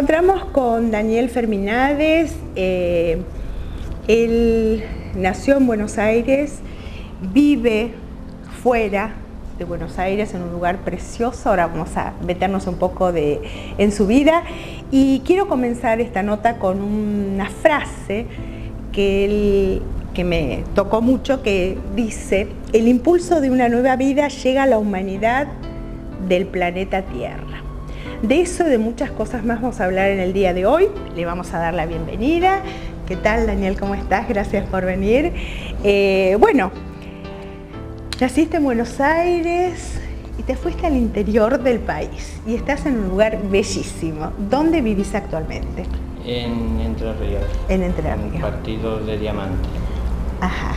encontramos con Daniel Ferminades. Él nació en Buenos Aires, vive fuera de Buenos Aires en un lugar precioso. Ahora vamos a meternos un poco en su vida, y quiero comenzar esta nota con una frase que me tocó mucho, que dice: el impulso de una nueva vida llega a la humanidad del planeta Tierra. De eso y de muchas cosas más vamos a hablar en el día de hoy. Le vamos a dar la bienvenida. ¿Qué tal, Daniel? ¿Cómo estás? Gracias por venir. Bueno, naciste en Buenos Aires y te fuiste al interior del país y estás en un lugar bellísimo. ¿Dónde vivís actualmente? En Entre Ríos. En Entre Ríos. En Partido de Diamante. Ajá.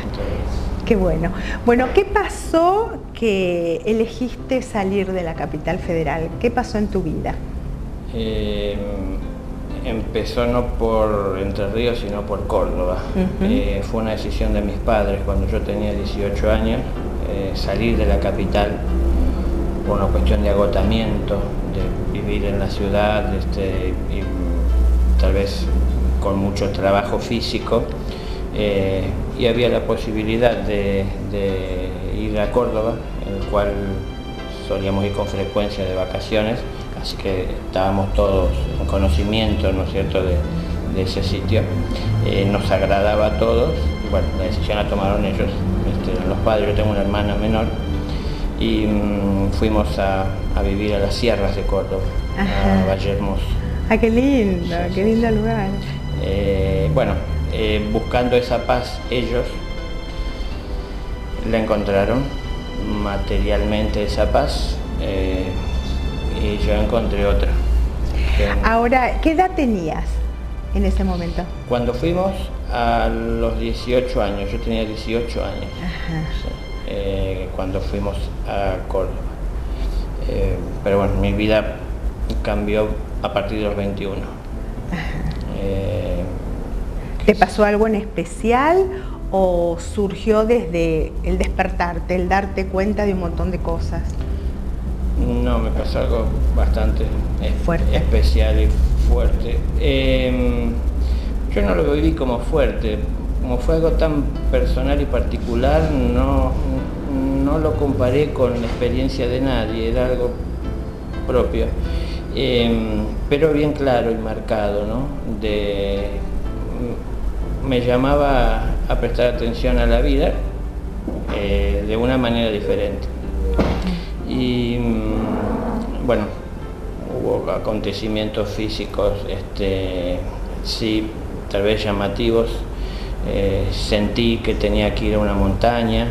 Qué bueno. Bueno, ¿qué pasó que elegiste salir de la capital federal? ¿Qué pasó en tu vida? Empezó no por Entre Ríos, sino por Córdoba. Fue una decisión de mis padres cuando yo tenía 18 años, salir de la capital por una cuestión de agotamiento, de vivir en la ciudad, y tal vez con mucho trabajo físico. Y había la posibilidad de ir a Córdoba, en el cual solíamos ir con frecuencia de vacaciones, así que estábamos todos en conocimiento, ¿no es cierto?, de ese sitio. Nos agradaba a todos, y bueno, la decisión la tomaron ellos, los padres. Yo tengo una hermana menor, y fuimos a vivir a las sierras de Córdoba. Ajá. A Valle Hermoso. Ah, qué lindo, sí, qué lindo lugar. Buscando esa paz, ellos la encontraron materialmente, esa paz, y yo encontré otra. Ahora, ¿qué edad tenías en ese momento? Cuando fuimos a los 18 años, yo tenía 18 años. Sí, cuando fuimos a Córdoba. Pero bueno, mi vida cambió a partir de los 21. ¿Te pasó algo en especial o surgió desde el despertarte, el darte cuenta de un montón de cosas? No, me pasó algo bastante fuerte, especial y fuerte. Yo no lo viví como fuerte, como fue algo tan personal y particular, no lo comparé con la experiencia de nadie, era algo propio, pero bien claro y marcado, ¿no? Me llamaba a prestar atención a la vida de una manera diferente. Y bueno, hubo acontecimientos físicos, sí, tal vez llamativos. Sentí que tenía que ir a una montaña,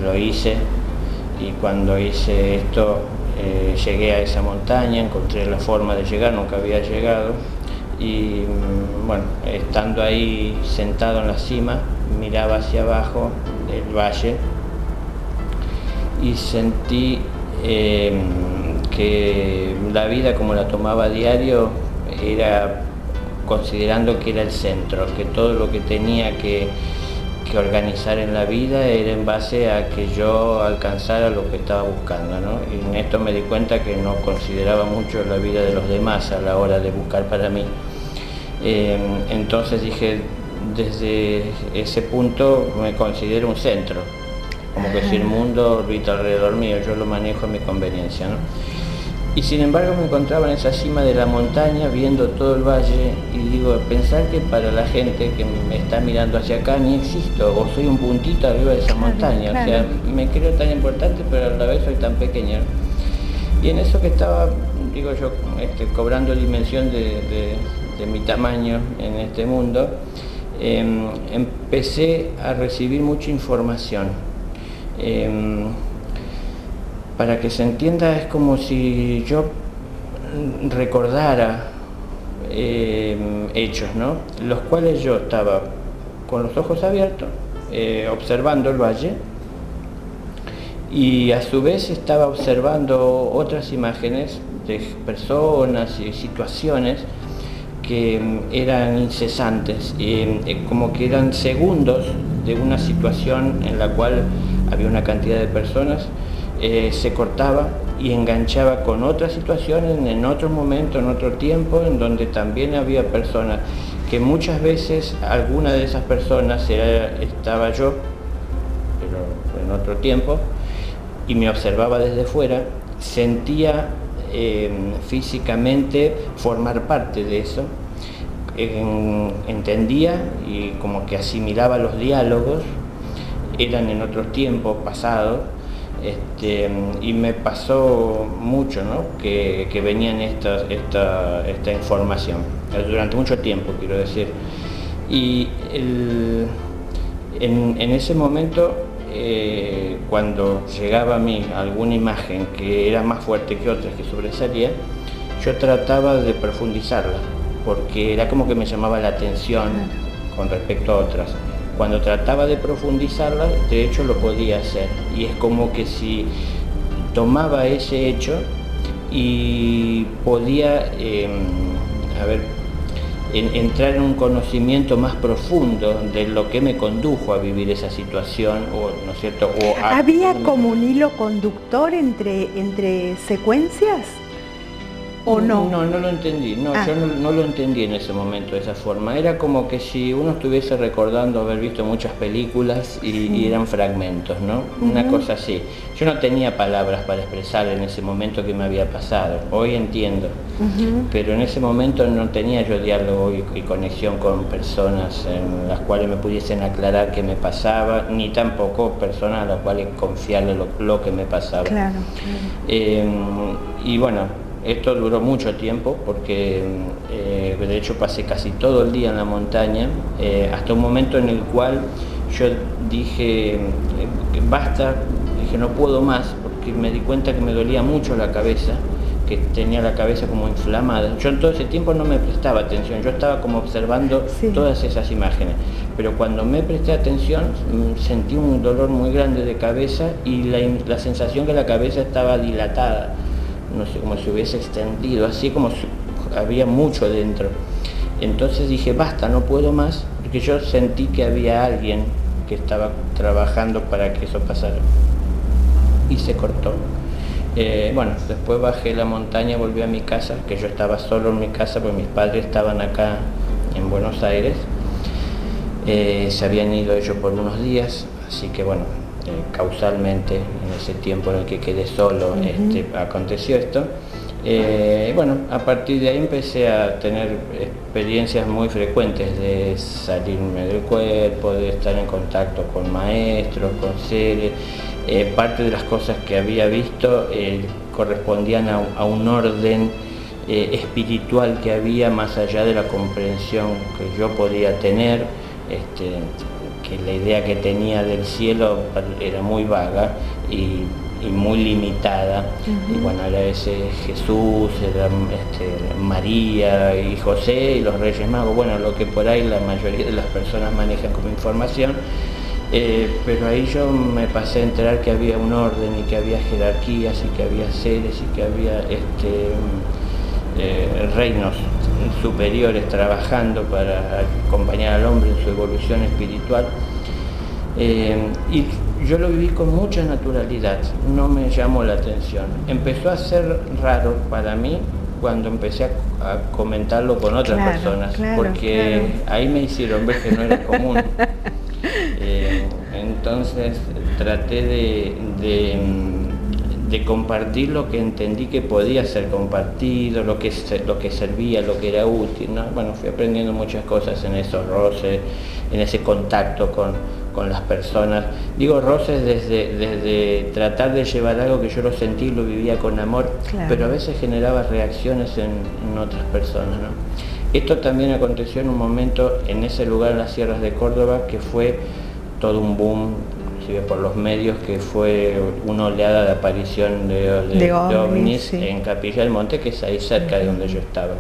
lo hice, y cuando hice esto, llegué a esa montaña, encontré la forma de llegar, nunca había llegado. Y bueno, estando ahí sentado en la cima, miraba hacia abajo el valle y sentí que la vida como la tomaba a diario era considerando que era el centro, que todo lo que tenía que organizar en la vida era en base a que yo alcanzara lo que estaba buscando, ¿no? Y en esto me di cuenta que no consideraba mucho la vida de los demás a la hora de buscar para mí. Entonces dije, desde ese punto me considero un centro, como que si el mundo orbita alrededor mío, yo lo manejo a mi conveniencia, ¿no? Y sin embargo me encontraba en esa cima de la montaña viendo todo el valle, y digo, pensar que para la gente que me está mirando hacia acá ni existo, o soy un puntito arriba de esa montaña, claro. O sea, me creo tan importante, pero a la vez soy tan pequeño. Y en eso que estaba, digo yo, cobrando dimensión de mi tamaño en este mundo, empecé a recibir mucha información. Para que se entienda, es como si yo recordara hechos, ¿no? Los cuales yo estaba con los ojos abiertos, observando el valle, y a su vez estaba observando otras imágenes de personas y situaciones que eran incesantes, como que eran segundos de una situación en la cual había una cantidad de personas, se cortaba y enganchaba con otras situaciones, en otro momento, en otro tiempo, en donde también había personas que muchas veces alguna de esas personas estaba yo, pero en otro tiempo, y me observaba desde fuera, sentía físicamente formar parte de eso, entendía y como que asimilaba los diálogos, eran en otros tiempos pasados, y me pasó mucho, ¿no? que venían esta información, durante mucho tiempo, quiero decir. Y en ese momento, cuando llegaba a mí alguna imagen que era más fuerte que otras, que sobresalía, yo trataba de profundizarla, porque era como que me llamaba la atención con respecto a otras. Cuando trataba de profundizarla, de hecho lo podía hacer, y es como que si tomaba ese hecho y podía entrar en un conocimiento más profundo de lo que me condujo a vivir esa situación, ¿no es cierto? ¿Había como un hilo conductor entre secuencias? ¿O no? No lo entendí, yo no lo entendí en ese momento de esa forma. Era como que si uno estuviese recordando haber visto muchas películas y eran fragmentos, ¿no? Una cosa así. Yo no tenía palabras para expresar en ese momento que me había pasado. Hoy entiendo, pero en ese momento no tenía yo diálogo y conexión con personas en las cuales me pudiesen aclarar qué me pasaba, ni tampoco personas a las cuales confiarle lo que me pasaba. Claro. Y bueno, esto duró mucho tiempo porque de hecho pasé casi todo el día en la montaña, hasta un momento en el cual yo dije, basta, dije no puedo más, porque me di cuenta que me dolía mucho la cabeza, que tenía la cabeza como inflamada. Yo en todo ese tiempo no me prestaba atención, yo estaba como observando todas esas imágenes, pero cuando me presté atención sentí un dolor muy grande de cabeza y la sensación que la cabeza estaba dilatada, no sé, como si hubiese extendido, así como si había mucho dentro. Entonces dije, basta, no puedo más, porque yo sentí que había alguien que estaba trabajando para que eso pasara. Y se cortó. Bueno, después bajé la montaña, volví a mi casa, que yo estaba solo en mi casa, porque mis padres estaban acá en Buenos Aires. Se habían ido ellos por unos días, así que bueno, causalmente en ese tiempo en el que quedé solo aconteció esto. Bueno, a partir de ahí empecé a tener experiencias muy frecuentes de salirme del cuerpo, de estar en contacto con maestros, con seres. Parte de las cosas que había visto correspondían a un orden espiritual que había más allá de la comprensión que yo podía tener. Que la idea que tenía del cielo era muy vaga y muy limitada. Y bueno, era ese Jesús, era María y José y los Reyes Magos, bueno, lo que por ahí la mayoría de las personas manejan como información, pero ahí yo me pasé a enterar que había un orden y que había jerarquías y que había seres y que había reinos superiores trabajando para acompañar al hombre en su evolución espiritual, y yo lo viví con mucha naturalidad, no me llamó la atención. Empezó a ser raro para mí cuando empecé a comentarlo con otras personas, porque ahí me hicieron ver que no era común. Entonces traté de compartir lo que entendí que podía ser compartido, lo que servía, lo que era útil, ¿no? Bueno, fui aprendiendo muchas cosas en esos roces, en ese contacto con las personas. Digo roces desde tratar de llevar algo que yo lo sentí y lo vivía con amor, pero a veces generaba reacciones en otras personas, ¿no? Esto también aconteció en un momento en ese lugar, en las sierras de Córdoba, que fue todo un boom, inclusive por los medios, que fue una oleada de aparición de ovnis en Capilla del Monte, que es ahí cerca de donde yo estaba.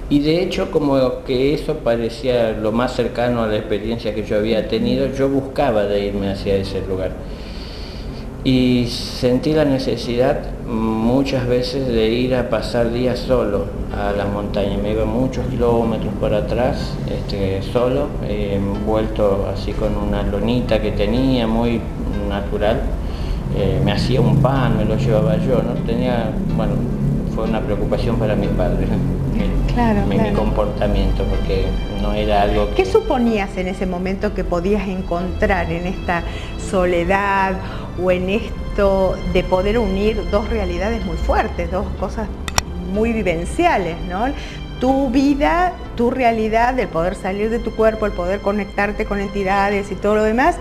Y de hecho, como que eso parecía lo más cercano a la experiencia que yo había tenido, yo buscaba de irme hacia ese lugar. Y sentí la necesidad muchas veces de ir a pasar días solo a la montaña. Me iba muchos kilómetros por atrás, solo, envuelto así con una lonita que tenía, muy natural, me hacía un pan, me lo llevaba yo, ¿no? Tenía, bueno, fue una preocupación para mis padres, mi comportamiento, porque no era algo que... ¿Qué suponías en ese momento que podías encontrar en esta soledad o en esto de poder unir dos realidades muy fuertes, dos cosas muy vivenciales, ¿no? Tu vida, tu realidad, el poder salir de tu cuerpo, el poder conectarte con entidades y todo lo demás,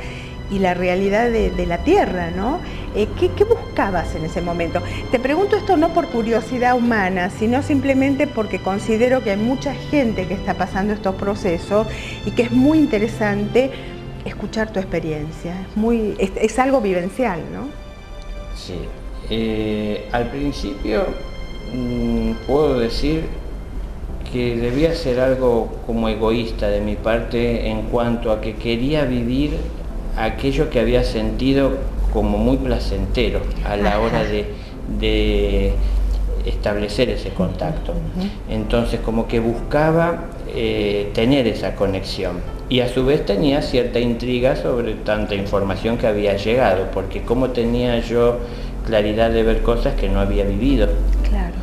y la realidad de la Tierra, ¿no? ¿Qué buscabas en ese momento? Te pregunto esto no por curiosidad humana, sino simplemente porque considero que hay mucha gente que está pasando estos procesos y que es muy interesante escuchar tu experiencia. Es algo vivencial, ¿no? Sí. Al principio puedo decir que debía ser algo como egoísta de mi parte en cuanto a que quería vivir aquello que había sentido como muy placentero a la hora de establecer ese contacto. Entonces como que buscaba tener esa conexión y a su vez tenía cierta intriga sobre tanta información que había llegado, porque como tenía yo claridad de ver cosas que no había vivido. Claro.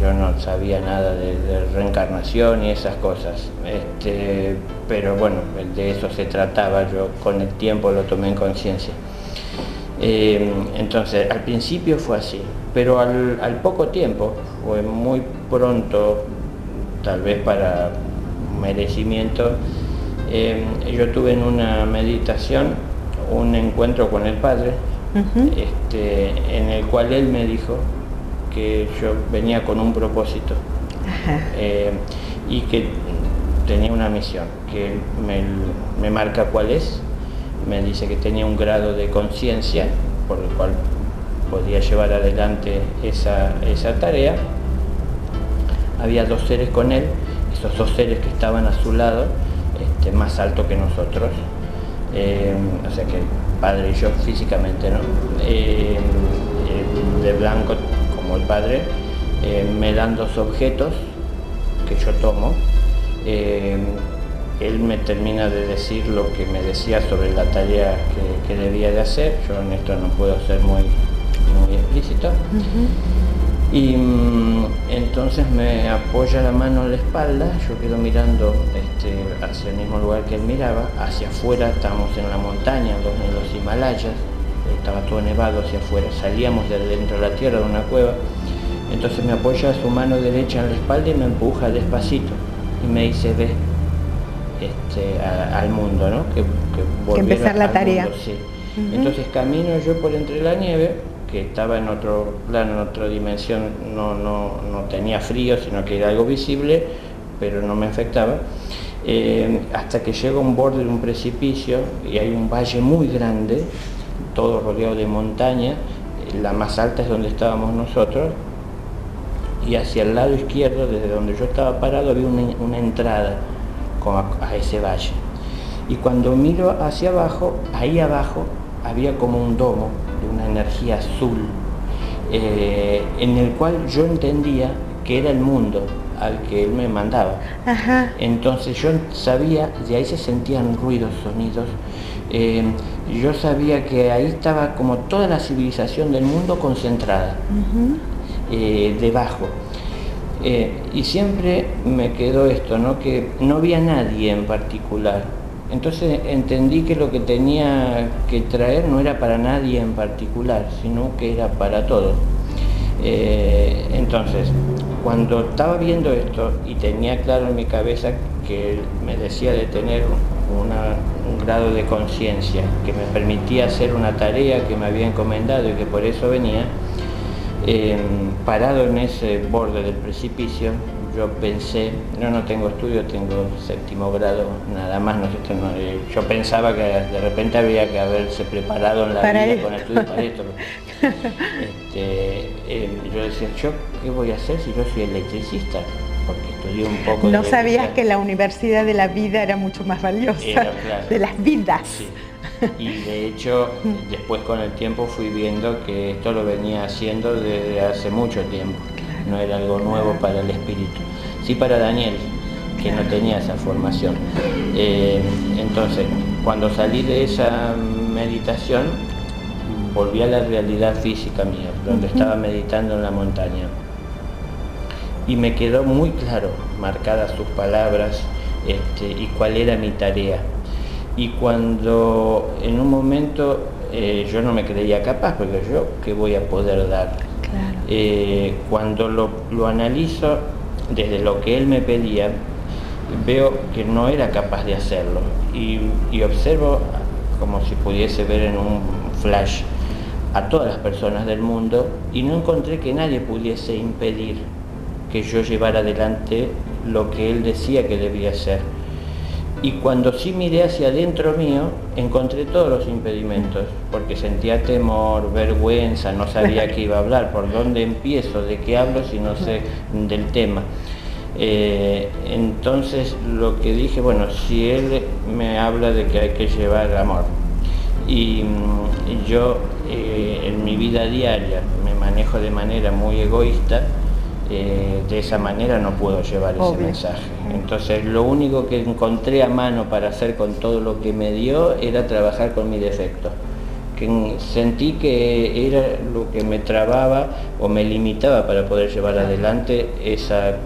Yo no sabía nada de reencarnación y esas cosas, pero bueno, de eso se trataba, yo con el tiempo lo tomé en conciencia. Entonces, al principio fue así, pero al poco tiempo, fue muy pronto, tal vez para merecimiento, yo tuve en una meditación un encuentro con el Padre, en el cual él me dijo que yo venía con un propósito y que tenía una misión, que él me marca cuál es, me dice que tenía un grado de conciencia por el cual podía llevar adelante esa tarea. Había dos seres con él, esos dos seres que estaban a su lado, más alto que nosotros, o sea que el Padre y yo físicamente, ¿no? De blanco como el Padre, me dan dos objetos que yo tomo. Él me termina de decir lo que me decía sobre la tarea que debía de hacer. Yo en esto no puedo ser muy explícito. Y entonces me apoya la mano en la espalda, yo quedo mirando hacia el mismo lugar que él miraba, hacia afuera. Estábamos en la montaña, en los Himalayas, estaba todo nevado hacia afuera, salíamos de dentro de la tierra, de una cueva. Entonces me apoya su mano derecha en la espalda y me empuja despacito y me dice: ve al mundo, ¿no? Que empezar la tarea. Mundo, sí. Entonces camino yo por entre la nieve, que estaba en otro plano, en otra dimensión, no tenía frío, sino que era algo visible, pero no me afectaba, hasta que llego a un borde de un precipicio y hay un valle muy grande, todo rodeado de montaña. La más alta es donde estábamos nosotros, y hacia el lado izquierdo, desde donde yo estaba parado, había una entrada a ese valle. Y cuando miro hacia abajo, ahí abajo había como un domo de una energía azul, en el cual yo entendía que era el mundo al que él me mandaba. Entonces yo sabía, de ahí se sentían ruidos, sonidos, yo sabía que ahí estaba como toda la civilización del mundo concentrada, debajo. Y siempre me quedó esto, ¿no? Que no había nadie en particular. Entonces entendí que lo que tenía que traer no era para nadie en particular, sino que era para todos. Entonces, cuando estaba viendo esto y tenía claro en mi cabeza que él me decía de tener un grado de conciencia que me permitía hacer una tarea que me había encomendado y que por eso venía, parado en ese borde del precipicio, yo pensé, no tengo estudio, tengo 7º grado, nada más, yo pensaba que de repente había que haberse preparado en la vida con estudios para esto. Yo decía, ¿yo qué voy a hacer si yo soy electricista? Porque estudié un poco. No sabías que la universidad de la vida era mucho más valiosa, claro, de las vidas. Sí. Y de hecho, después con el tiempo fui viendo que esto lo venía haciendo desde hace mucho tiempo. No era algo nuevo para el espíritu. Sí para Daniel, que no tenía esa formación. Entonces, cuando salí de esa meditación, volví a la realidad física mía, donde estaba meditando en la montaña. Y me quedó muy claro, marcadas sus palabras, y cuál era mi tarea. Y cuando en un momento yo no me creía capaz, porque yo, ¿qué voy a poder dar? Claro. Cuando lo analizo desde lo que él me pedía, veo que no era capaz de hacerlo. Y observo, como si pudiese ver en un flash, a todas las personas del mundo, y no encontré que nadie pudiese impedir que yo llevara adelante lo que él decía que debía hacer. Y cuando sí miré hacia adentro mío, encontré todos los impedimentos, porque sentía temor, vergüenza, no sabía qué iba a hablar, por dónde empiezo, de qué hablo si no sé del tema. Entonces lo que dije, bueno, si él me habla de que hay que llevar amor, y yo en mi vida diaria me manejo de manera muy egoísta, de esa manera no puedo llevar ese mensaje. Entonces lo único que encontré a mano para hacer con todo lo que me dio era trabajar con mi defecto, que sentí que era lo que me trababa o me limitaba para poder llevar adelante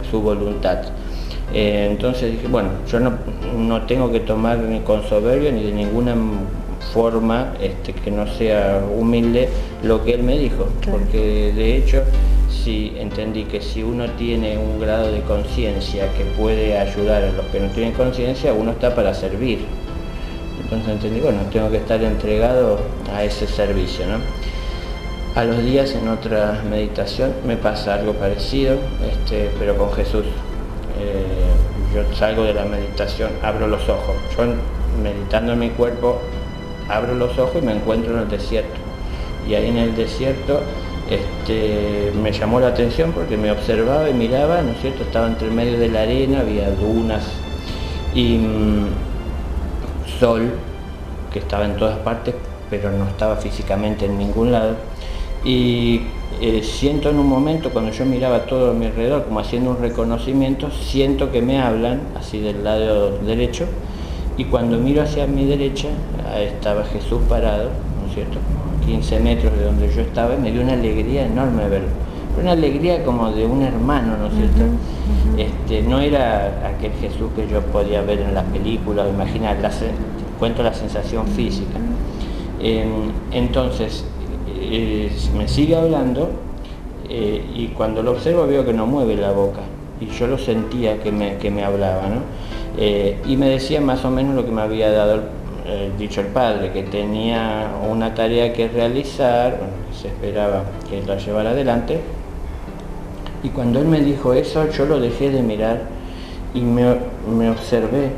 su voluntad. Entonces dije, bueno, yo no tengo que tomar ni con soberbia ni de ninguna forma que no sea humilde lo que él me dijo, porque de hecho sí entendí que si uno tiene un grado de conciencia que puede ayudar a los que no tienen conciencia, uno está para servir. Entonces entendí, bueno, tengo que estar entregado a ese servicio, ¿no? A los días, en otra meditación, me pasa algo parecido, pero con Jesús. Yo salgo de la meditación, abro los ojos. Yo, meditando en mi cuerpo, abro los ojos y me encuentro en el desierto. Y ahí en el desierto me llamó la atención porque me observaba y miraba, ¿no es cierto? Estaba entre medio de la arena, había dunas y sol que estaba en todas partes, pero no estaba físicamente en ningún lado. Y siento en un momento, cuando yo miraba todo a mi alrededor, como haciendo un reconocimiento, siento que me hablan, así del lado derecho, y cuando miro hacia mi derecha, estaba Jesús parado, ¿no es cierto?, 15 metros de donde yo estaba, y me dio una alegría enorme verlo. Una alegría como de un hermano, ¿no es cierto? No era aquel Jesús que yo podía ver en las películas, imaginar, cuento la sensación física. Entonces, me sigue hablando, y cuando lo observo veo que no mueve la boca, y yo lo sentía que me hablaba, ¿no? Y me decía más o menos lo que me había dicho el padre, que tenía una tarea que realizar, bueno, que se esperaba que la llevara adelante. Y cuando él me dijo eso, yo lo dejé de mirar y me observé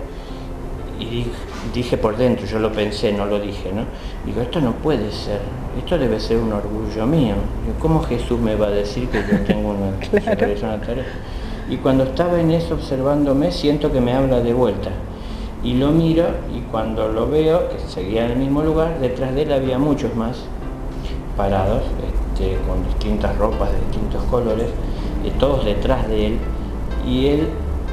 y dije por dentro, yo lo pensé, no lo dije, ¿no? Digo, esto no puede ser, esto debe ser un orgullo mío. Digo, ¿cómo Jesús me va a decir que yo tengo una tarea? Y cuando estaba en eso observándome, siento que me habla de vuelta. Y lo miro, y cuando lo veo, que seguía en el mismo lugar, detrás de él había muchos más parados, con distintas ropas de distintos colores, todos detrás de él. Y él,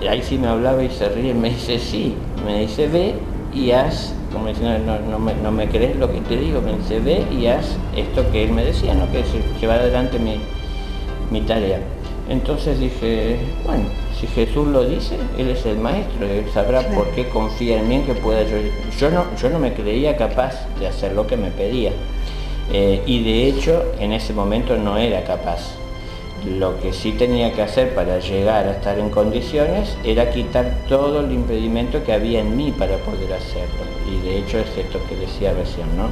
ahí sí me hablaba y se ríe, y me dice, sí, me dice, ve y haz, como diciendo, no me crees lo que te digo, me dice, ve y haz esto que él me decía, ¿no?, que es llevar adelante mi tarea. Entonces dije, bueno, si Jesús lo dice, él es el maestro, él sabrá por qué confía en mí, en que pueda yo no me creía capaz de hacer lo que me pedía, y de hecho en ese momento no era capaz. Lo que sí tenía que hacer para llegar a estar en condiciones era quitar todo el impedimento que había en mí para poder hacerlo, y de hecho es esto que decía recién, ¿no?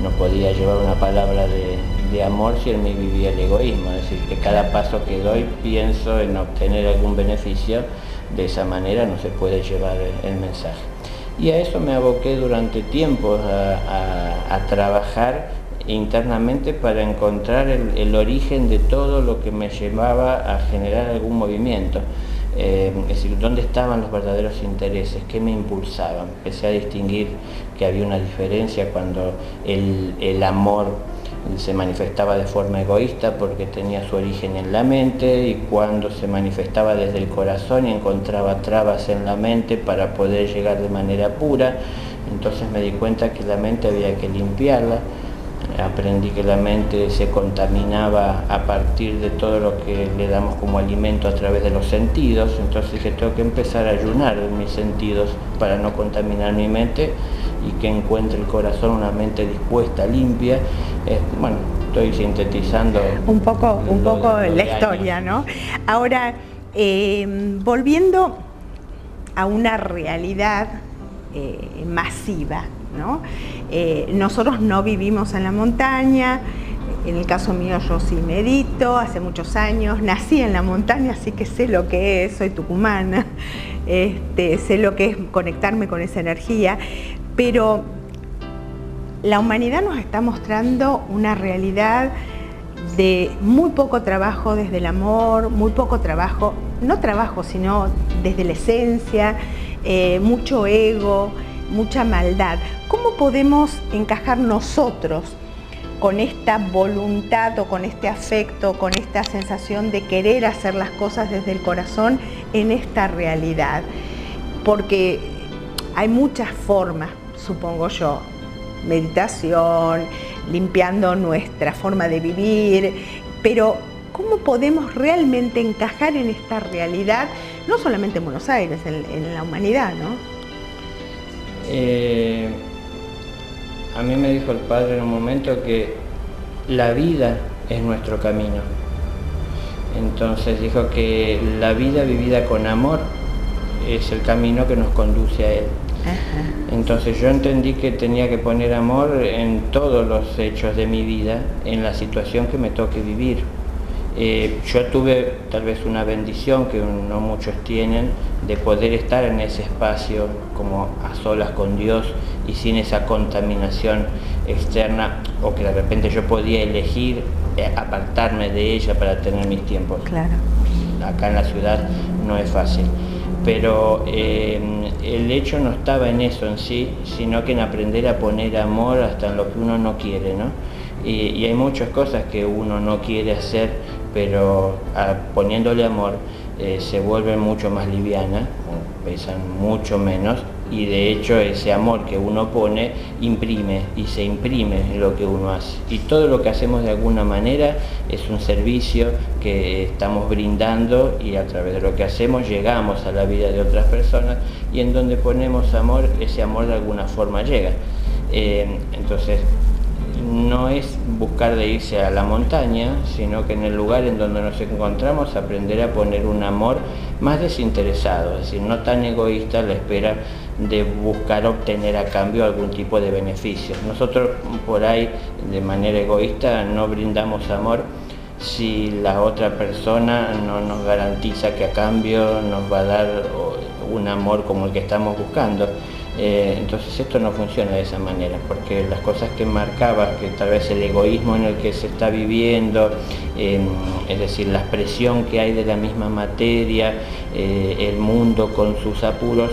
No podía llevar una palabra de amor si en mí vivía el egoísmo, es decir, que cada paso que doy pienso en obtener algún beneficio, de esa manera no se puede llevar el mensaje. Y a eso me aboqué durante tiempos, a trabajar internamente para encontrar el origen de todo lo que me llevaba a generar algún movimiento. Es decir, dónde estaban los verdaderos intereses, qué me impulsaban. Empecé a distinguir que había una diferencia cuando el amor se manifestaba de forma egoísta porque tenía su origen en la mente, y cuando se manifestaba desde el corazón y encontraba trabas en la mente para poder llegar de manera pura. Entonces me di cuenta que la mente había que limpiarla. aprendí que la mente se contaminaba a partir de todo lo que le damos como alimento a través de los sentidos. Entonces dije, tengo que empezar a ayunar en mis sentidos para no contaminar mi mente y que encuentre el corazón una mente dispuesta, limpia. Bueno, estoy sintetizando un poco la historia, ¿no? Ahora, volviendo a una realidad masiva, ¿no? Nosotros no vivimos en la montaña. En el caso mío, yo sí medito hace muchos años, nací en la montaña, así que sé lo que es, soy tucumana, sé lo que es conectarme con esa energía, pero la humanidad nos está mostrando una realidad de muy poco trabajo desde el amor, muy poco trabajo, no trabajo, sino desde la esencia, mucho ego, mucha maldad. ¿Cómo podemos encajar nosotros con esta voluntad o con este afecto, con esta sensación de querer hacer las cosas desde el corazón en esta realidad? Porque hay muchas formas, supongo yo, meditación, limpiando nuestra forma de vivir, pero ¿cómo podemos realmente encajar en esta realidad, no solamente en Buenos Aires, en la humanidad, ¿no? A mí me dijo el padre en un momento que la vida es nuestro camino. Entonces dijo que la vida vivida con amor es el camino que nos conduce a él. Ajá. Entonces yo entendí que tenía que poner amor en todos los hechos de mi vida, en la situación que me toque vivir. Yo tuve tal vez una bendición que no muchos tienen, de poder estar en ese espacio como a solas con Dios y sin esa contaminación externa, o que de repente yo podía elegir apartarme de ella para tener mis tiempos. Claro. Acá en la ciudad no es fácil, pero el hecho no estaba en eso en sí, sino que en aprender a poner amor hasta en lo que uno no quiere, ¿no? Y hay muchas cosas que uno no quiere hacer, pero poniéndole amor se vuelven mucho más livianas, pesan mucho menos, y de hecho ese amor que uno pone imprime y se imprime en lo que uno hace. Y todo lo que hacemos de alguna manera es un servicio que estamos brindando, y a través de lo que hacemos llegamos a la vida de otras personas, y en donde ponemos amor, ese amor de alguna forma llega. Entonces no es buscar de irse a la montaña, sino que en el lugar en donde nos encontramos aprender a poner un amor más desinteresado, es decir, no tan egoísta a la espera de buscar obtener a cambio algún tipo de beneficio. Nosotros por ahí de manera egoísta no brindamos amor si la otra persona no nos garantiza que a cambio nos va a dar un amor como el que estamos buscando. Entonces esto no funciona de esa manera, porque las cosas que marcaba, que tal vez el egoísmo en el que se está viviendo, es decir, la expresión que hay de la misma materia, el mundo con sus apuros,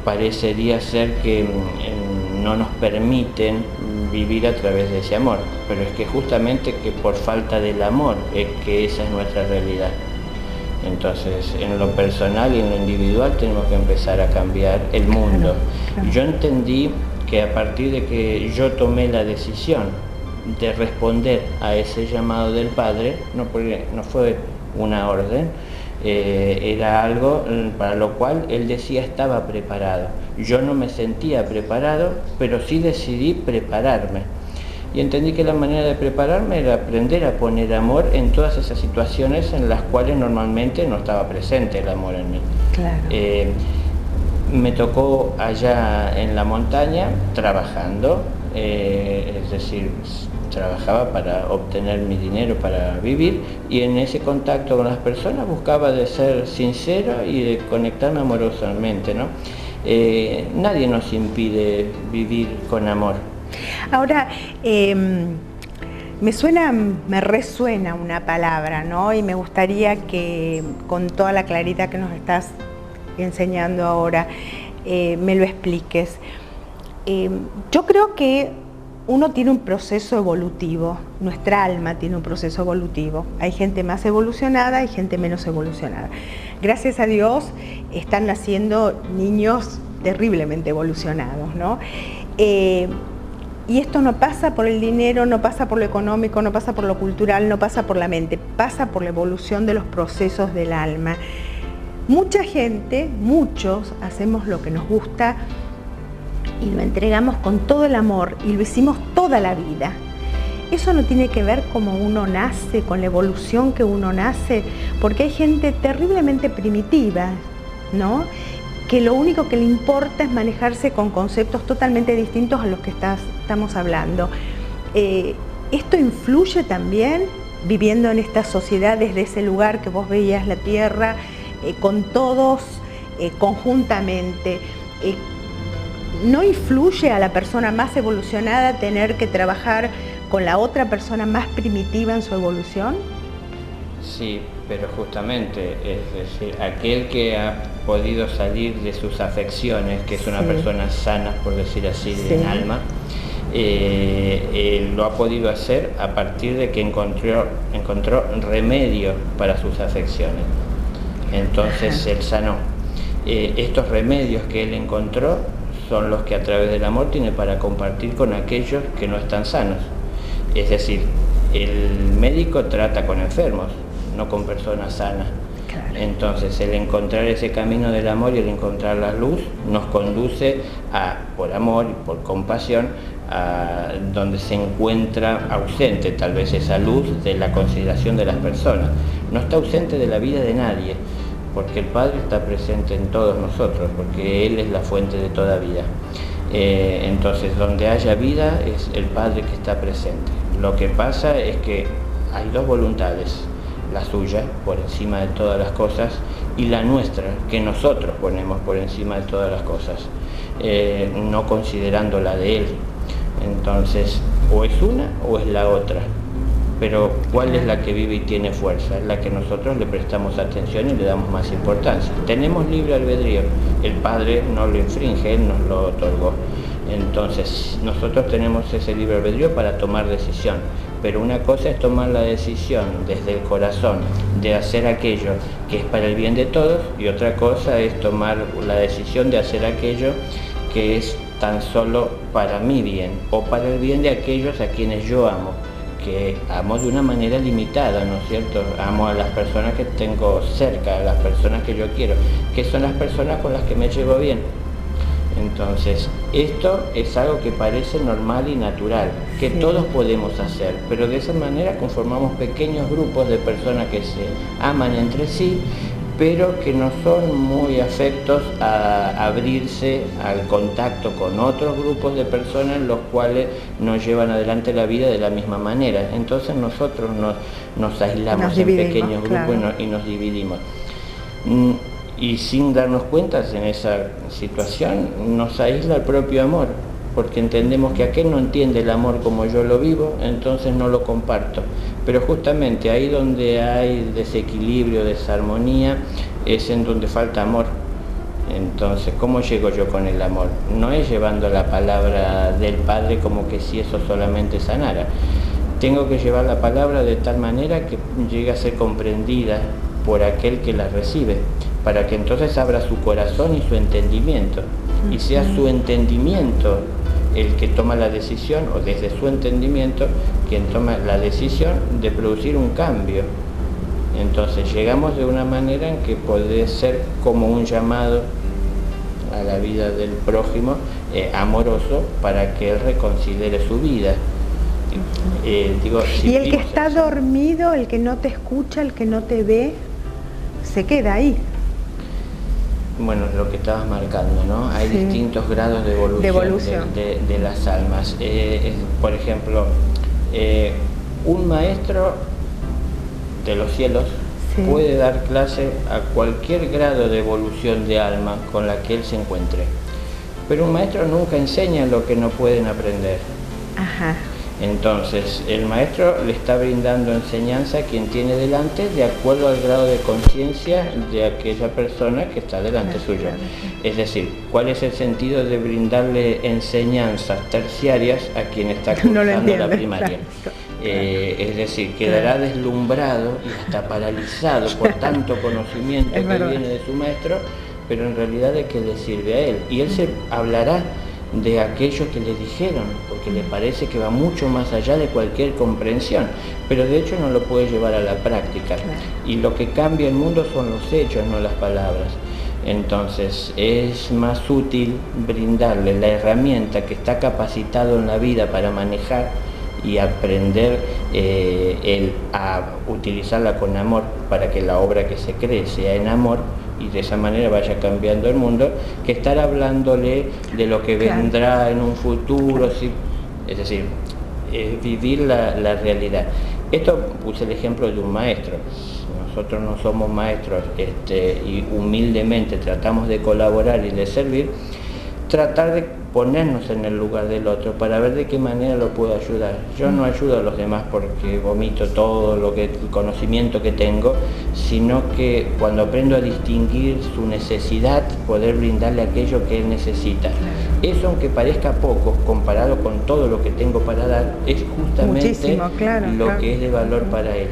parecería ser que no nos permiten vivir a través de ese amor, pero es que justamente que por falta del amor es que esa es nuestra realidad. Entonces, en lo personal y en lo individual tenemos que empezar a cambiar el mundo. Claro. Yo entendí que a partir de que yo tomé la decisión de responder a ese llamado del Padre, no fue una orden, era algo para lo cual Él decía estaba preparado. Yo no me sentía preparado, pero sí decidí prepararme. Y entendí que la manera de prepararme era aprender a poner amor en todas esas situaciones en las cuales normalmente no estaba presente el amor en mí. Claro. Me tocó allá en la montaña trabajando, es decir, trabajaba para obtener mi dinero para vivir, y en ese contacto con las personas buscaba de ser sincero y de conectarme amorosamente, ¿no? Nadie nos impide vivir con amor. Ahora, me resuena una palabra, ¿no? Y me gustaría que con toda la claridad que nos estás enseñando ahora, me lo expliques. Yo creo que uno tiene un proceso evolutivo, nuestra alma tiene un proceso evolutivo. Hay gente más evolucionada, hay gente menos evolucionada. Gracias a Dios están naciendo niños terriblemente evolucionados, ¿no? Y esto no pasa por el dinero, no pasa por lo económico, no pasa por lo cultural, no pasa por la mente, pasa por la evolución de los procesos del alma. Mucha gente, muchos, hacemos lo que nos gusta y lo entregamos con todo el amor y lo hicimos toda la vida. Eso no tiene que ver cómo uno nace, con la evolución que uno nace, porque hay gente terriblemente primitiva, ¿no?, que lo único que le importa es manejarse con conceptos totalmente distintos a los que estamos hablando. Esto influye también, viviendo en esta sociedad desde ese lugar que vos veías la Tierra, con todos conjuntamente. ¿No influye a la persona más evolucionada tener que trabajar con la otra persona más primitiva en su evolución? Sí, pero justamente, es decir, aquel que ha podido salir de sus afecciones, que es una persona sana, por decir así, en alma, lo ha podido hacer a partir de que encontró remedio para sus afecciones. Entonces él sanó. Estos remedios que él encontró son los que a través del amor tiene para compartir con aquellos que no están sanos. Es decir, el médico trata con enfermos, no con personas sanas. Claro. Entonces el encontrar ese camino del amor y el encontrar la luz nos conduce por amor y por compasión, a donde se encuentra ausente tal vez esa luz de la consideración de las personas. No está ausente de la vida de nadie, porque el Padre está presente en todos nosotros, porque Él es la fuente de toda vida. Entonces donde haya vida es el Padre que está presente. Lo que pasa es que hay dos voluntades, la suya por encima de todas las cosas y la nuestra, que nosotros ponemos por encima de todas las cosas, no considerando la de Él. Entonces, o es una o es la otra, pero ¿cuál es la que vive y tiene fuerza? Es la que nosotros le prestamos atención y le damos más importancia. Tenemos libre albedrío, el Padre no lo infringe, Él nos lo otorgó. Entonces, nosotros tenemos ese libre albedrío para tomar decisión, pero una cosa es tomar la decisión desde el corazón de hacer aquello que es para el bien de todos, y otra cosa es tomar la decisión de hacer aquello que es tan solo para mi bien o para el bien de aquellos a quienes yo amo, que amo de una manera limitada, ¿no es cierto? Amo a las personas que tengo cerca, a las personas que yo quiero, que son las personas con las que me llevo bien. Entonces, esto es algo que parece normal y natural, que todos podemos hacer, pero de esa manera conformamos pequeños grupos de personas que se aman entre sí, pero que no son muy afectos a abrirse al contacto con otros grupos de personas, los cuales nos llevan adelante la vida de la misma manera. Entonces nosotros nos aislamos en pequeños grupos y nos dividimos. Y sin darnos cuenta en esa situación nos aísla el propio amor, porque entendemos que aquel no entiende el amor como yo lo vivo, entonces no lo comparto. Pero justamente ahí donde hay desequilibrio, desarmonía, es en donde falta amor. Entonces, ¿cómo llego yo con el amor? No es llevando la palabra del Padre como que si eso solamente sanara. Tengo que llevar la palabra de tal manera que llegue a ser comprendida por aquel que la recibe, para que entonces abra su corazón y su entendimiento, y sea su entendimiento el que toma la decisión, o desde su entendimiento quien toma la decisión de producir un cambio. Entonces llegamos de una manera en que puede ser como un llamado a la vida del prójimo, amoroso, para que él reconsidere su vida. Y el que está dormido, el que no te escucha, el que no te ve, se queda ahí. Bueno, lo que estabas marcando, ¿no? Hay distintos grados de evolución, de las almas. Por ejemplo, un maestro de los cielos puede dar clase a cualquier grado de evolución de alma con la que él se encuentre. Pero un maestro nunca enseña lo que no pueden aprender. Ajá. Entonces, el maestro le está brindando enseñanza a quien tiene delante de acuerdo al grado de conciencia de aquella persona que está delante suyo. Es decir, ¿cuál es el sentido de brindarle enseñanzas terciarias a quien está cursando la primaria? Es decir, quedará deslumbrado y hasta paralizado por tanto conocimiento que viene de su maestro, pero en realidad ¿de qué le sirve a él? Y él se hablará de aquello que le dijeron, porque le parece que va mucho más allá de cualquier comprensión, pero de hecho no lo puede llevar a la práctica. Y lo que cambia el mundo son los hechos, no las palabras. Entonces es más útil brindarle la herramienta que está capacitado en la vida para manejar y aprender a utilizarla con amor para que la obra que se cree sea en amor y de esa manera vaya cambiando el mundo, que estar hablándole de lo que vendrá en un futuro, ¿sí? Es decir, vivir la realidad. Esto puse el ejemplo de un maestro. Nosotros no somos maestros y humildemente tratamos de colaborar y de servir, tratar de ponernos en el lugar del otro para ver de qué manera lo puedo ayudar. Yo no ayudo a los demás porque vomito todo el conocimiento que tengo, sino que cuando aprendo a distinguir su necesidad, poder brindarle aquello que él necesita. Eso, aunque parezca poco, comparado con todo lo que tengo para dar, es justamente lo que es de valor para él.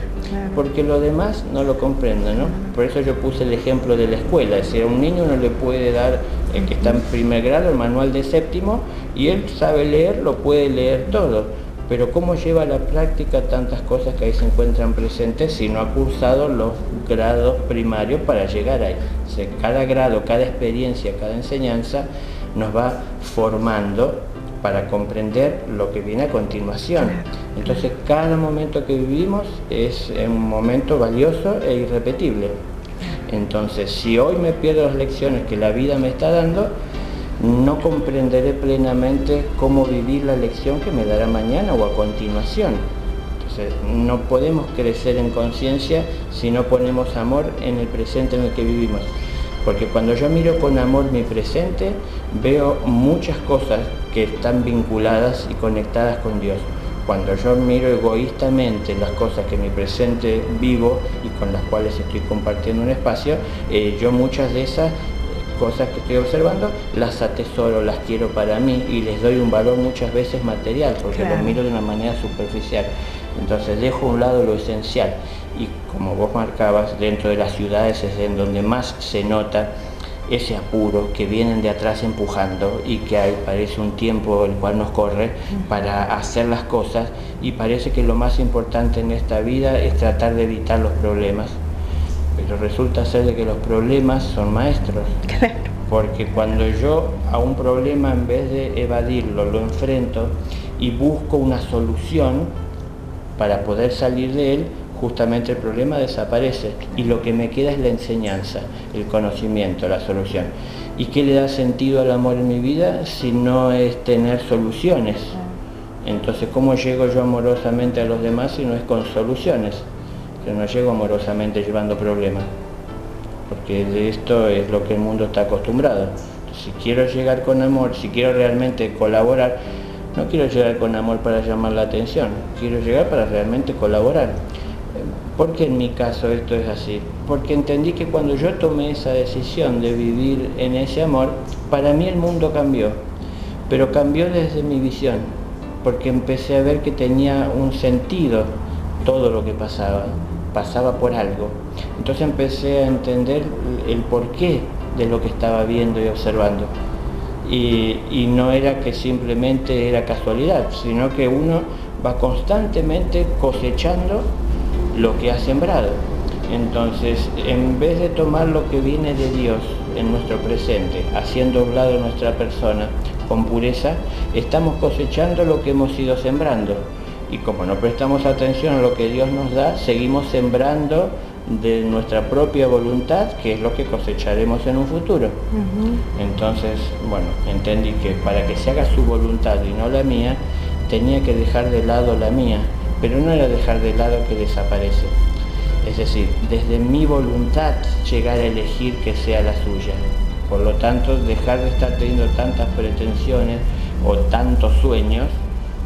Porque lo demás no lo comprendo, ¿no? Por eso yo puse el ejemplo de la escuela. Es decir, a un niño uno le puede dar, el que está en primer grado, el manual de séptimo, y él sabe leer, lo puede leer todo. Pero ¿cómo lleva a la práctica tantas cosas que ahí se encuentran presentes si no ha cursado los grados primarios para llegar ahí? O sea, cada grado, cada experiencia, cada enseñanza nos va formando para comprender lo que viene a continuación. Entonces cada momento que vivimos es un momento valioso e irrepetible. Entonces si hoy me pierdo las lecciones que la vida me está dando, no comprenderé plenamente cómo vivir la lección que me dará mañana o a continuación. Entonces no podemos crecer en conciencia si no ponemos amor en el presente en el que vivimos. Porque cuando yo miro con amor mi presente, veo muchas cosas que están vinculadas y conectadas con Dios. Cuando yo miro egoístamente las cosas que en mi presente vivo y con las cuales estoy compartiendo un espacio, yo muchas de esas cosas que estoy observando las atesoro, las quiero para mí y les doy un valor muchas veces material, porque lo miro de una manera superficial. Entonces dejo a un lado lo esencial. Y como vos marcabas, dentro de las ciudades es en donde más se nota ese apuro, que vienen de atrás empujando y que hay, parece un tiempo el cual nos corre para hacer las cosas, y parece que lo más importante en esta vida es tratar de evitar los problemas, pero resulta ser de que los problemas son maestros. Porque cuando yo a un problema, en vez de evadirlo, lo enfrento y busco una solución para poder salir de él, justamente el problema desaparece y lo que me queda es la enseñanza, el conocimiento, la solución. ¿Y qué le da sentido al amor en mi vida si no es tener soluciones? Entonces, ¿cómo llego yo amorosamente a los demás si no es con soluciones? Yo no llego amorosamente llevando problemas, porque de esto es lo que el mundo está acostumbrado. Si quiero llegar con amor, si quiero realmente colaborar, no quiero llegar con amor para llamar la atención, quiero llegar para realmente colaborar. ¿Por qué en mi caso esto es así? Porque entendí que cuando yo tomé esa decisión de vivir en ese amor, para mí el mundo cambió, pero cambió desde mi visión, porque empecé a ver que tenía un sentido todo lo que pasaba por algo. Entonces empecé a entender el porqué de lo que estaba viendo y observando. Y no era que simplemente era casualidad, sino que uno va constantemente cosechando lo que ha sembrado. Entonces, en vez de tomar lo que viene de Dios en nuestro presente, haciendo a un lado nuestra persona con pureza, estamos cosechando lo que hemos ido sembrando. Y como no prestamos atención a lo que Dios nos da, seguimos sembrando de nuestra propia voluntad, que es lo que cosecharemos en un futuro. Entonces, bueno, entendí que para que se haga su voluntad y no la mía, tenía que dejar de lado la mía, pero no era dejar de lado que desaparece. Es decir, desde mi voluntad llegar a elegir que sea la suya. Por lo tanto, dejar de estar teniendo tantas pretensiones o tantos sueños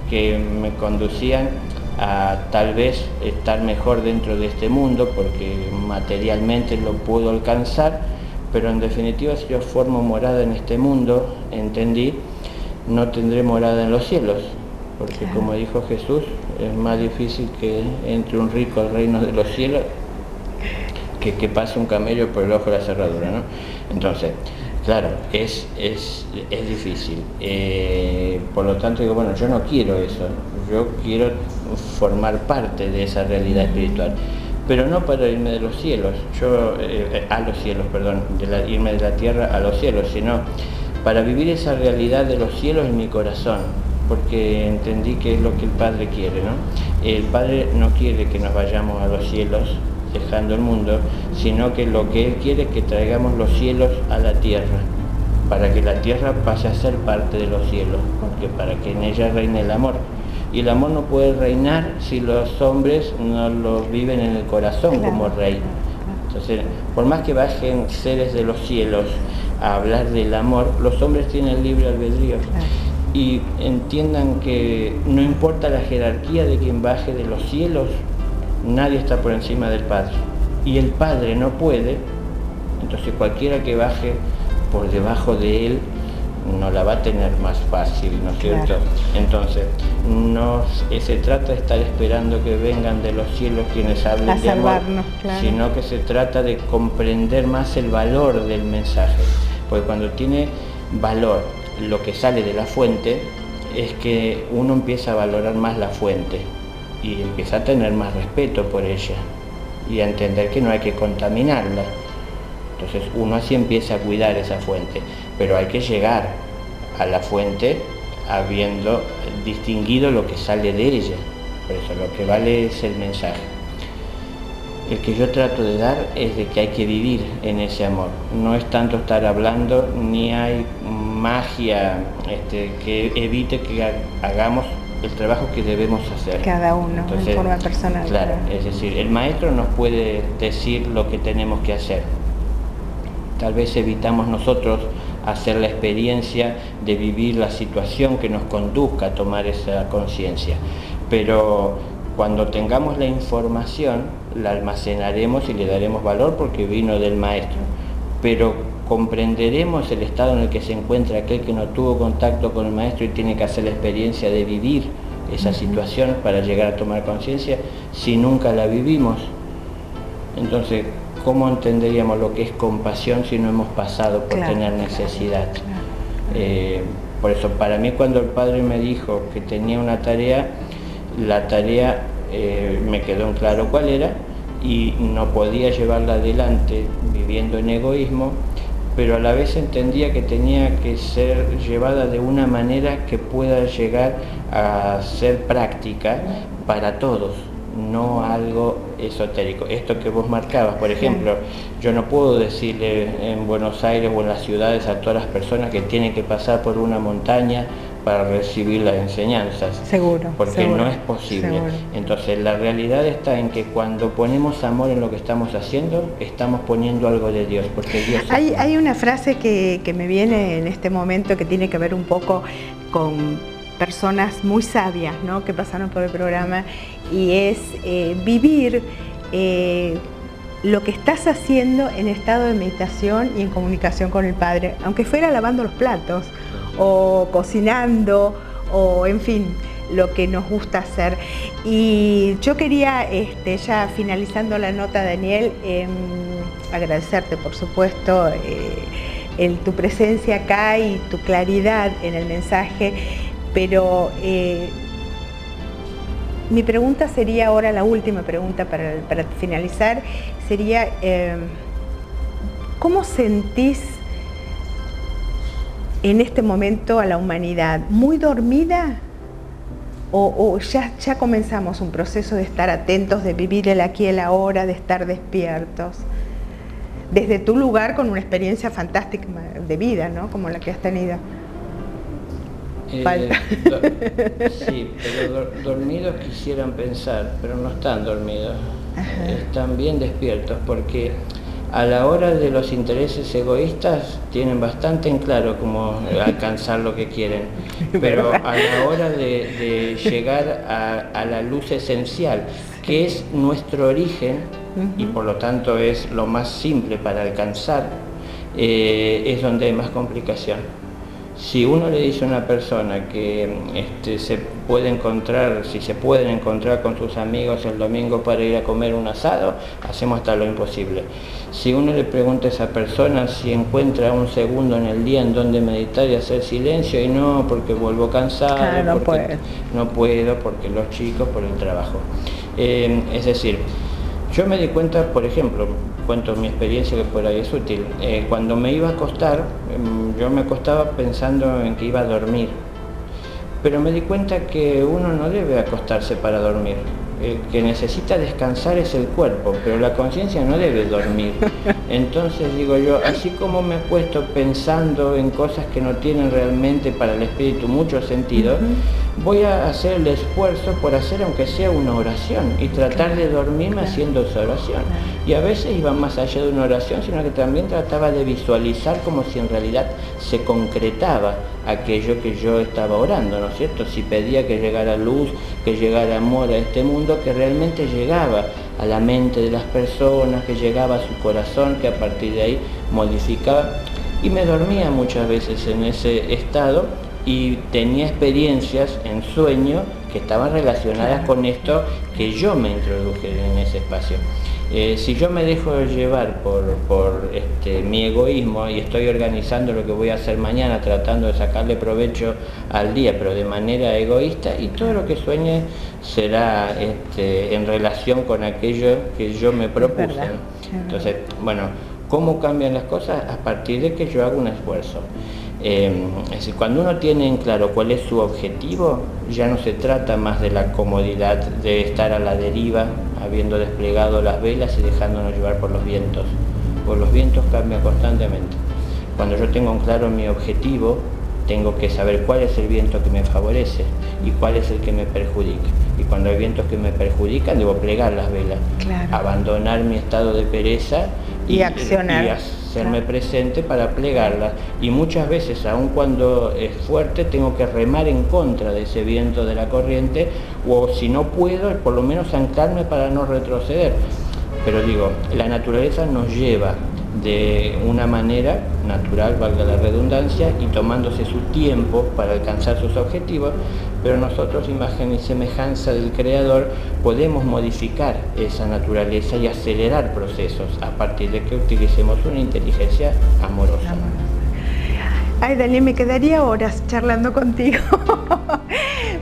que me conducían a tal vez estar mejor dentro de este mundo, porque materialmente lo puedo alcanzar, pero en definitiva, si yo formo morada en este mundo, entendí, no tendré morada en los cielos, porque como dijo Jesús, es más difícil que entre un rico al reino de los cielos que pase un camello por el ojo de la cerradura, ¿no? Entonces, Claro, es difícil. Por lo tanto digo, bueno, yo no quiero eso, yo quiero formar parte de esa realidad espiritual, pero no para irme de los cielos, a los cielos, perdón, irme de la tierra a los cielos, sino para vivir esa realidad de los cielos en mi corazón, porque entendí que es lo que el Padre quiere, ¿no? El Padre no quiere que nos vayamos a los cielos dejando el mundo, sino que lo que Él quiere es que traigamos los cielos a la tierra, para que la tierra pase a ser parte de los cielos, porque para que en ella reine el amor. Y el amor no puede reinar si los hombres no lo viven en el corazón como rey. Entonces, por más que bajen seres de los cielos a hablar del amor, los hombres tienen libre albedrío. Y entiendan que no importa la jerarquía de quien baje de los cielos, nadie está por encima del Padre. Y el Padre no puede, entonces cualquiera que baje por debajo de Él no la va a tener más fácil, ¿no es cierto? Claro. Entonces, no se trata de estar esperando que vengan de los cielos quienes hablen de amor, claro, sino que se trata de comprender más el valor del mensaje. Porque cuando tiene valor lo que sale de la fuente, es que uno empieza a valorar más la fuente y empieza a tener más respeto por ella y a entender que no hay que contaminarla. Entonces uno así empieza a cuidar esa fuente, pero hay que llegar a la fuente habiendo distinguido lo que sale de ella. Por eso lo que vale es el mensaje. El que yo trato de dar es de que hay que vivir en ese amor. No es tanto estar hablando, ni hay magia que evite que hagamos el trabajo que debemos hacer. Cada uno. Entonces, en forma personal. Claro, es decir, el maestro nos puede decir lo que tenemos que hacer. Tal vez evitamos nosotros hacer la experiencia de vivir la situación que nos conduzca a tomar esa conciencia. Pero cuando tengamos la información, la almacenaremos y le daremos valor porque vino del maestro. Pero comprenderemos el estado en el que se encuentra aquel que no tuvo contacto con el maestro y tiene que hacer la experiencia de vivir esa situación para llegar a tomar conciencia si nunca la vivimos. Entonces, ¿cómo entenderíamos lo que es compasión si no hemos pasado por tener necesidad? Por eso, para mí, cuando el Padre me dijo que tenía una tarea, la tarea me quedó en claro cuál era y no podía llevarla adelante viviendo en egoísmo, pero a la vez entendía que tenía que ser llevada de una manera que pueda llegar a ser práctica para todos, no algo esotérico. Esto que vos marcabas, por ejemplo, yo no puedo decirle en Buenos Aires o en las ciudades a todas las personas que tienen que pasar por una montaña para recibir las enseñanzas. Seguro. Porque no es posible. Seguro. Entonces la realidad está en que cuando ponemos amor en lo que estamos haciendo, estamos poniendo algo de Dios, porque Dios hay una frase que me viene en este momento que tiene que ver un poco con personas muy sabias, ¿no?, que pasaron por el programa, y es vivir lo que estás haciendo en estado de meditación y en comunicación con el Padre, aunque fuera lavando los platos o cocinando o en fin, lo que nos gusta hacer. Y yo quería, ya finalizando la nota, Daniel, agradecerte por supuesto tu presencia acá y tu claridad en el mensaje, pero mi pregunta sería ahora, la última pregunta para finalizar, sería ¿cómo sentís en este momento a la humanidad? ¿Muy dormida? ¿O ya comenzamos un proceso de estar atentos, de vivir el aquí y el ahora, de estar despiertos? Desde tu lugar, con una experiencia fantástica de vida, ¿no?, como la que has tenido. Falta. Sí, pero dormidos quisieran pensar, pero no están dormidos. Ajá. Están bien despiertos, porque a la hora de los intereses egoístas tienen bastante en claro cómo alcanzar lo que quieren, pero a la hora de llegar a la luz esencial, que es nuestro origen, y por lo tanto es lo más simple para alcanzar, es donde hay más complicación. Si uno le dice a una persona que se puede encontrar, si se pueden encontrar con sus amigos el domingo para ir a comer un asado, hacemos hasta lo imposible. Si uno le pregunta a esa persona si encuentra un segundo en el día en donde meditar y hacer silencio, y no, porque vuelvo cansado, claro, porque no puedo, porque los chicos, por el trabajo. Es decir, yo me di cuenta, por ejemplo, cuento mi experiencia que por ahí es útil. Cuando me iba a acostar, yo me acostaba pensando en que iba a dormir, pero me di cuenta que uno no debe acostarse para dormir. El que necesita descansar es el cuerpo, pero la conciencia no debe dormir. Entonces digo yo, así como me acuesto pensando en cosas que no tienen realmente para el espíritu mucho sentido, voy a hacer el esfuerzo por hacer aunque sea una oración y tratar de dormirme haciendo esa oración. Y a veces iba más allá de una oración, sino que también trataba de visualizar como si en realidad se concretaba aquello que yo estaba orando, ¿no es cierto? Si pedía que llegara luz, que llegara amor a este mundo, que realmente llegaba a la mente de las personas, que llegaba a su corazón, que a partir de ahí modificaba. Y me dormía muchas veces en ese estado y tenía experiencias en sueño que estaban relacionadas con esto que yo me introduje en ese espacio. Si yo me dejo llevar por mi egoísmo y estoy organizando lo que voy a hacer mañana, tratando de sacarle provecho al día, pero de manera egoísta, y todo lo que sueñe será en relación con aquello que yo me propuse. Entonces, bueno, ¿cómo cambian las cosas? A partir de que yo hago un esfuerzo. Es decir, cuando uno tiene en claro cuál es su objetivo, ya no se trata más de la comodidad de estar a la deriva, habiendo desplegado las velas y dejándonos llevar por los vientos. Pues los vientos cambian constantemente. Cuando yo tengo en claro mi objetivo, tengo que saber cuál es el viento que me favorece y cuál es el que me perjudica. Y cuando hay vientos que me perjudican, debo plegar las velas, abandonar mi estado de pereza y accionar. Y hacerme presente para plegarlas. Y muchas veces, aun cuando es fuerte, tengo que remar en contra de ese viento de la corriente, o si no puedo, por lo menos anclarme para no retroceder. Pero digo, la naturaleza nos lleva de una manera natural, valga la redundancia, y tomándose su tiempo para alcanzar sus objetivos, pero nosotros, imagen y semejanza del Creador, podemos modificar esa naturaleza y acelerar procesos a partir de que utilicemos una inteligencia amorosa. Ay, Daniel, me quedaría horas charlando contigo.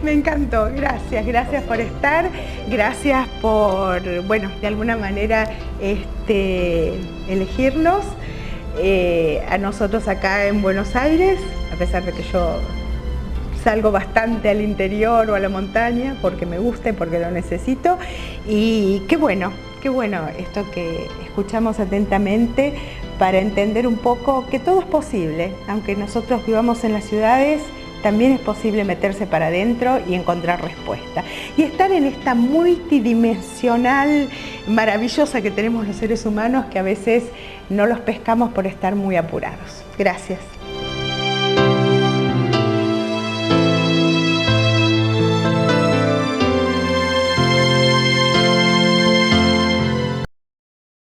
Me encantó, gracias por estar, gracias por, bueno, de alguna manera elegirnos a nosotros acá en Buenos Aires, a pesar de que yo salgo bastante al interior o a la montaña porque me gusta y porque lo necesito. Y qué bueno esto que escuchamos atentamente para entender un poco que todo es posible, aunque nosotros vivamos en las ciudades, también es posible meterse para adentro y encontrar respuesta. Y estar en esta multidimensional maravillosa que tenemos los seres humanos, que a veces no los pescamos por estar muy apurados. Gracias.